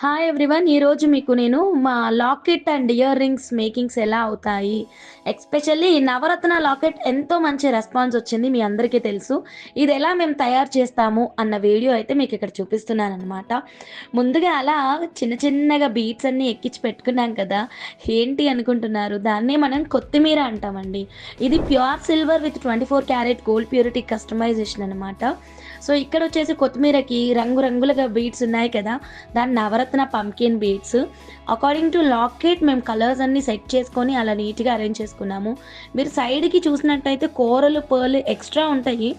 Hi everyone. ఈరోజు మీకు నేను మా locket and ear rings makings ఎలా అవుతాయి, ఎస్పెషల్లీ ఈ నవరత్న లాకెట్ ఎంతో మంచి రెస్పాన్స్ వచ్చింది, మీ అందరికీ తెలుసు. ఇది ఎలా మేము తయారు చేస్తాము అన్న వీడియో అయితే మీకు ఇక్కడ చూపిస్తున్నాను అనమాట. ముందుగా అలా చిన్న చిన్నగా బీట్స్ అన్నీ ఎక్కించి పెట్టుకున్నాం కదా, ఏంటి అనుకుంటున్నారు? దాన్నే మనం కొత్తిమీర అంటామండి. ఇది pure silver with 24 carat gold purity customization అనమాట. సో ఇక్కడ వచ్చేసి కొత్తిమీరకి రంగురంగులుగా బీట్స్ ఉన్నాయి కదా, దాని నవరత్న pumpkin beads. According to locket మేము కలర్స్ అన్నీ సెట్ చేసుకొని అలా నీట్గా అరేంజ్ చేసుకున్నాము. మీరు సైడ్కి చూసినట్టయితే కూరలు పర్లు ఎక్స్ట్రా ఉంటాయి.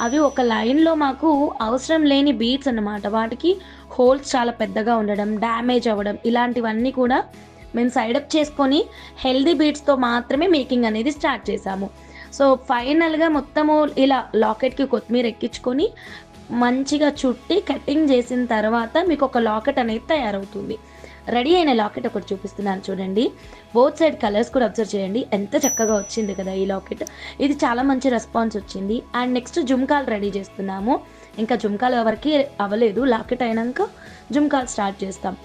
అవి ఒక లైన్లో మాకు అవసరం లేని బీట్స్ అన్నమాట. వాటికి హోల్స్ చాలా పెద్దగా ఉండడం, డ్యామేజ్ అవ్వడం, ఇలాంటివన్నీ కూడా మేము సైడప్ చేసుకొని హెల్దీ బీట్స్తో మాత్రమే మేకింగ్ అనేది స్టార్ట్ చేసాము. సో ఫైనల్గా మొత్తము ఇలా లాకెట్కి కొత్తిమీర ఎక్కించుకొని మంచిగా చుట్టి కటింగ్ చేసిన తర్వాత మీకు ఒక లాకెట్ అనేది తయారవుతుంది. రెడీ అయిన లాకెట్ ఒకటి చూపిస్తున్నాను చూడండి. బోత్ సైడ్ కలర్స్ కూడా అబ్జర్వ్ చేయండి, ఎంత చక్కగా వచ్చింది కదా ఈ లాకెట్. ఇది చాలా మంచి రెస్పాన్స్ వచ్చింది. అండ్ నెక్స్ట్ జుమ్కాలు రెడీ చేస్తున్నాము. ఇంకా జుమ్కాలు ఎవరికి అవ్వలేదు, లాకెట్ అయినాక జుమ్కాలు స్టార్ట్ చేస్తాం.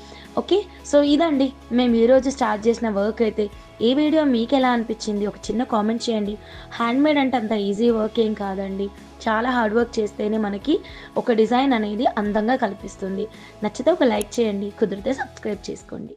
ఓకే, సో ఇదండి మేము ఈరోజు స్టార్ట్ చేసిన వర్క్ అయితే. ఈ వీడియో మీకు ఎలా అనిపించింది ఒక చిన్న కామెంట్ చేయండి. హ్యాండ్మేడ్ అంటే అంత ఈజీ వర్క్ ఏం కాదండి, చాలా హార్డ్ వర్క్ చేస్తేనే మనకి ఒక డిజైన్ అనేది అందంగా కనిపిస్తుంది. నచ్చితే ఒక లైక్ చేయండి, కుదిరితే సబ్స్క్రైబ్ చేసుకోండి.